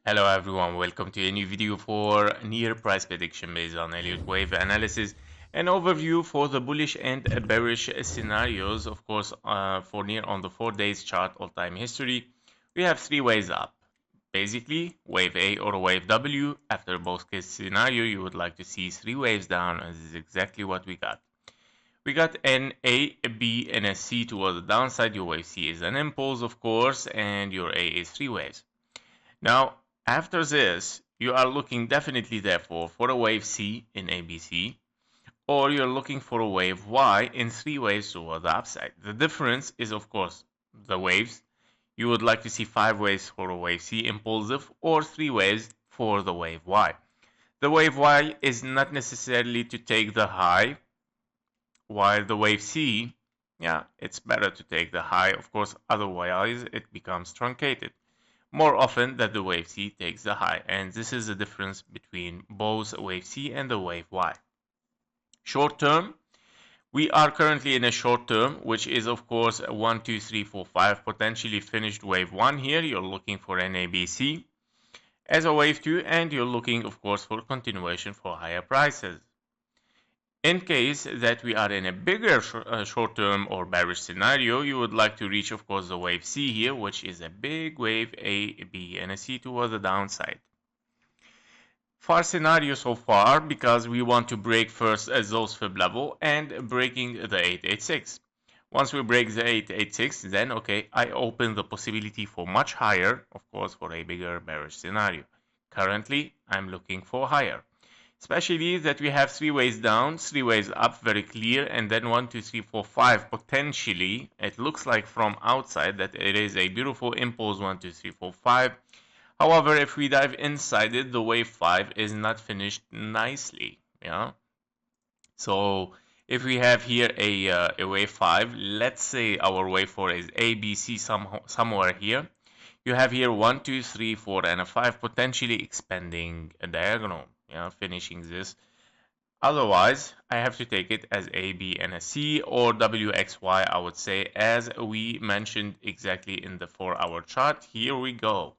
Hello everyone, welcome to a new video for near price prediction based on Elliott wave analysis. An overview for the bullish and bearish scenarios, of course, for near on the 4 days chart all-time history. We have three waves up. Basically, wave A or wave W. After both case scenario, you would like to see three waves down, and this is exactly what we got. We got an A, a B, and a C toward the downside. Your wave C is an impulse, of course, and your A is three waves. Now, after this, you are looking definitely therefore for a wave C in ABC, or you're looking for a wave Y in three waves toward the upside. The difference is, of course, the waves. You would like to see five waves for a wave C impulsive, or three waves for the wave Y. The wave Y is not necessarily to take the high, while the wave C, yeah, it's better to take the high, of course, otherwise it becomes truncated more often that the wave C takes the high, and this is the difference between both wave C and the wave Y. Short term, we are currently in a short term, which is of course 1, 2, 3, 4, 5, potentially finished wave 1 here. You're looking for an ABC as a wave 2, and you're looking of course for continuation for higher prices. In case that we are in a bigger short-term or bearish scenario, you would like to reach, of course, the wave C here, which is a big wave A, B, and a C towards the downside. Far scenario so far, because we want to break first those fib level and breaking the 886. Once we break the 886, then okay, I open the possibility for much higher, of course, for a bigger bearish scenario. Currently, I'm looking for higher. Especially that we have three ways down, three ways up, very clear, and then 1, 2, 3, 4, 5, potentially. It looks like from outside that it is a beautiful impulse 1, 2, 3, 4, 5. However, if we dive inside it, the wave 5 is not finished nicely. Yeah. So if we have here a wave 5, let's say our wave 4 is A, B, C somewhere here. You have here 1, 2, 3, 4, and a 5 potentially expanding a diagonal. Yeah, finishing this. Otherwise, I have to take it as A, B, and a C, or WXY, I would say, as we mentioned exactly in the 4-hour chart. Here we go.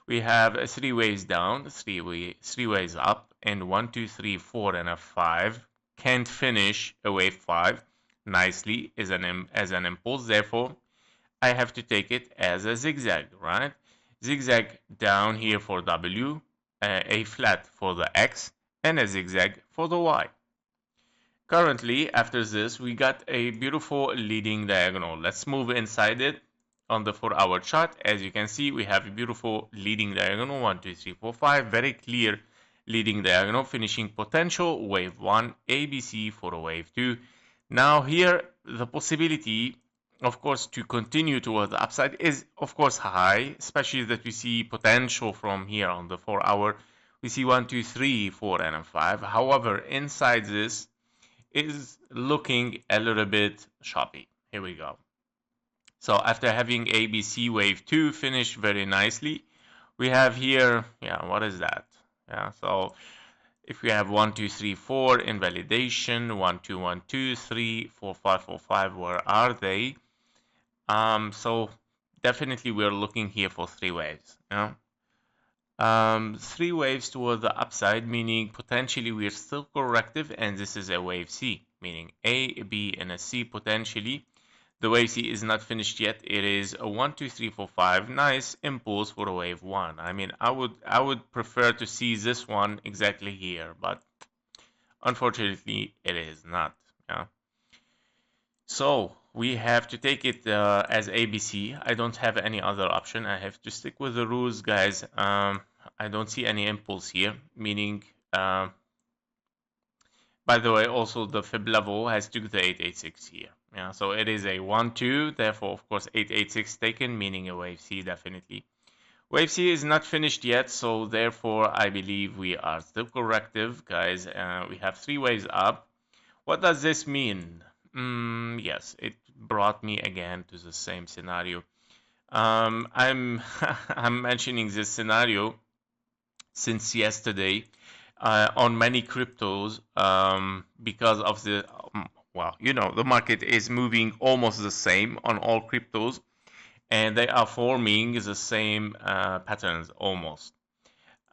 We have three ways down, three ways up, and 1, 2, 3, 4, and a 5. Can't finish a wave 5 nicely as an impulse. Therefore, I have to take it as a zigzag, right? Zigzag down here for W, a flat for the X, and a zigzag for the Y. Currently, after this, we got a beautiful leading diagonal. Let's move inside it on the 4-hour chart. As you can see, we have a beautiful leading diagonal, 1, 2, 3, 4, 5, very clear leading diagonal, finishing potential wave 1, ABC for a wave 2. Now here, the possibility, of course, to continue toward the upside is, of course, high, especially that we see potential from here on the 4-hour. We see 1, 2, 3, 4, and a 5. However, inside this is looking a little bit choppy. Here we go. So after having ABC wave 2 finished very nicely, we have here, yeah, what is that? Yeah, so if we have 1, 2, 3, 4 invalidation, 1, 2, 1, 2, 3, 4, 5, 4, 5, where are they? So definitely we're looking here for three waves. Yeah? Three waves toward the upside, meaning potentially we're still corrective, and this is a wave C, meaning A, B, and a C potentially. The wave C is not finished yet. It is a 1, 2, 3, 4, 5. Nice impulse for a wave 1. I mean, I would prefer to see this one exactly here, but unfortunately it is not. Yeah. So we have to take it as ABC. I don't have any other option. I have to stick with the rules, guys. I don't see any impulse here, meaning, by the way, also the fib level has took the 886 here. Yeah, so it is a 1, 2, therefore, of course, 886 taken, meaning a wave C, definitely. Wave C is not finished yet, so therefore, I believe we are still corrective, guys. We have three waves up. What does this mean? Yes, it brought me again to the same scenario. I'm I'm mentioning this scenario since yesterday on many cryptos because of the well, you know, the market is moving almost the same on all cryptos, and they are forming the same patterns almost.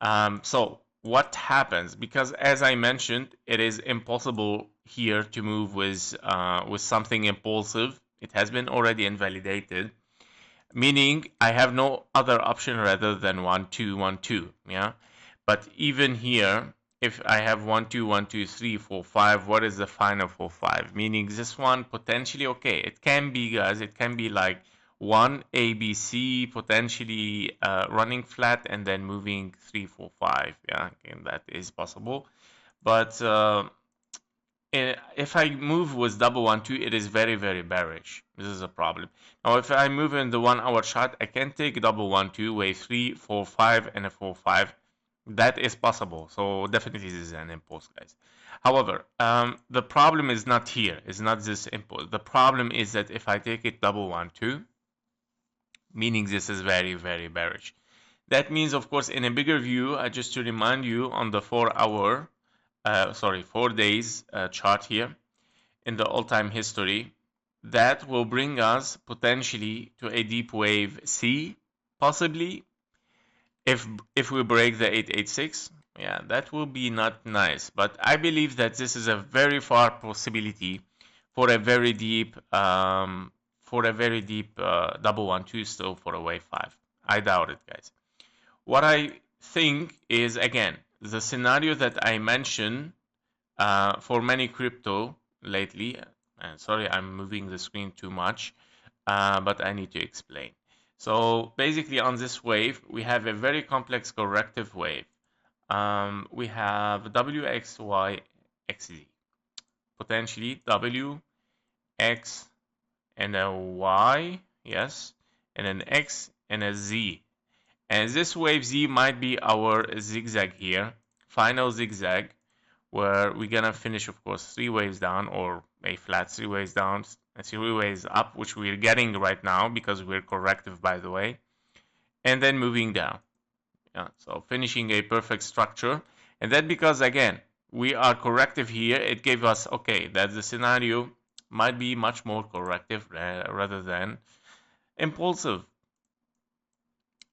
So what happens? Because as I mentioned, it is impossible here to move with something impulsive. It has been already invalidated, meaning I have no other option rather than 1 2 1 2. Yeah, but even here, if I have 1 2 1 2 3 4 5, what is the final for 5? Meaning this one potentially, okay, it can be, guys, it can be like 1 ABC potentially running flat and then moving 3 4 5. Yeah, and that is possible. But if I move with double 1 2, it is very, very bearish. This is a problem. Now, if I move in the 1 hour chart, I can take double 1 2, wave 3 4 5 and a 4 5. That is possible. So definitely this is an impulse, guys. However, the problem is not here. It's not this impulse. The problem is that if I take it double 1 2, meaning this is very, very bearish. That means, of course, in a bigger view, just to remind you, on the 4 days chart here in the all-time history, that will bring us potentially to a deep wave C, possibly if we break the 886. Yeah, that will be not nice, but I believe that this is a very far possibility for a very deep double 1 2 still for a wave 5. I doubt it, guys. What I think is, again, the scenario that I mentioned for many crypto lately, and sorry, I'm moving the screen too much, but I need to explain. So basically on this wave, we have a very complex corrective wave. We have W, X, Y, X, Z. Potentially W, X, and a Y, yes, and an X and a Z. And this wave Z might be our zigzag here, final zigzag, where we're gonna finish, of course, 3 waves down, or a flat 3 waves down and 3 waves up, which we're getting right now because we're corrective, by the way, and then moving down. Yeah, so finishing a perfect structure. And that because, again, we are corrective here, it gave us, okay, that the scenario might be much more corrective rather than impulsive,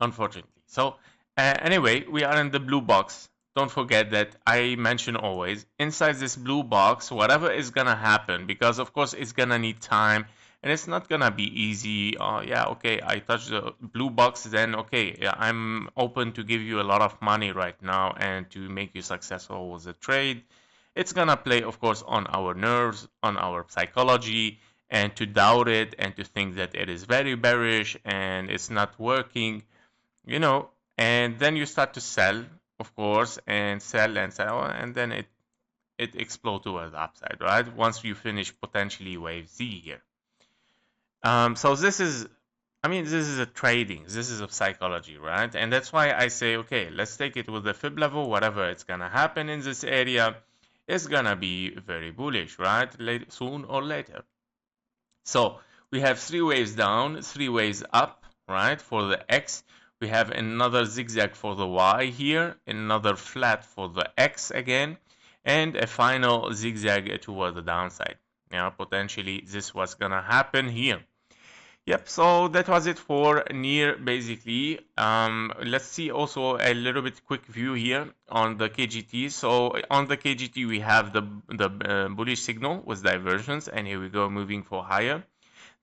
unfortunately. So anyway, we are in the blue box. Don't forget that I mention always, inside this blue box, whatever is gonna happen, because of course it's gonna need time and it's not gonna be easy. Yeah, okay, I touched the blue box, then okay, yeah, I'm open to give you a lot of money right now and to make you successful with the trade. It's gonna play, of course, on our nerves, on our psychology, and to doubt it and to think that it is very bearish and it's not working, you know, and then you start to sell, of course, and sell, and then it explodes towards the upside, right? Once you finish potentially wave Z here. So this is, I mean, this is a trading, this is a psychology, right? And that's why I say, okay, let's take it with the fib level. Whatever it's gonna happen in this area is gonna be very bullish, right? Soon or later. So we have 3 waves down, 3 waves up, right? For the X, we have another zigzag for the Y here, another flat for the X again, and a final zigzag toward the downside. Yeah, potentially this was gonna happen here. Yep, so that was it for near, basically. Let's see also a little bit quick view here on the KGT. So on the KGT, we have the bullish signal with divergence, and here we go, moving for higher.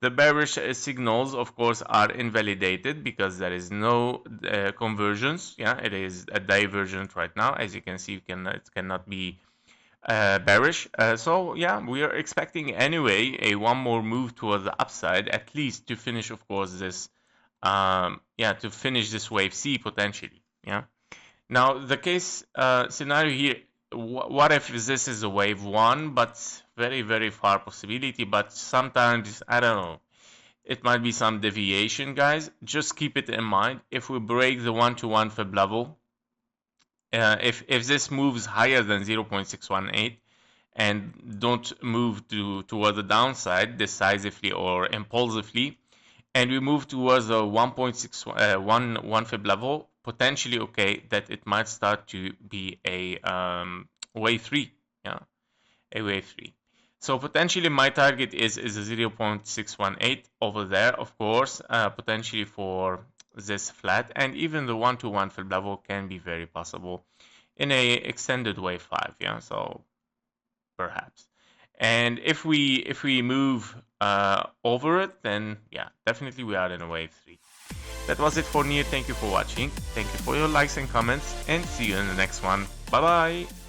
The bearish signals, of course, are invalidated because there is no convergence. Yeah, it is a divergent right now. As you can see, it cannot be bearish. So yeah, we are expecting anyway a one more move towards the upside, at least to finish, of course, this to finish this wave C potentially. Yeah. Now the case scenario here, what if this is a wave 1, but very, very far possibility, but sometimes, I don't know, it might be some deviation, guys. Just keep it in mind. If we break the 1-to-1 fib level, if this moves higher than 0.618 and don't move toward the downside decisively or impulsively, and we move towards the 1.611 fib level, potentially, okay, that it might start to be a wave 3, yeah, a wave 3. So potentially my target is a 0.618 over there, of course, potentially for this flat, and even the 1-to-1 flip level can be very possible in a extended wave 5. Yeah, so perhaps. And if we move over it, then yeah, definitely we are in a wave 3. That was it for Near. Thank you for watching. Thank you for your likes and comments, and see you in the next one. Bye bye.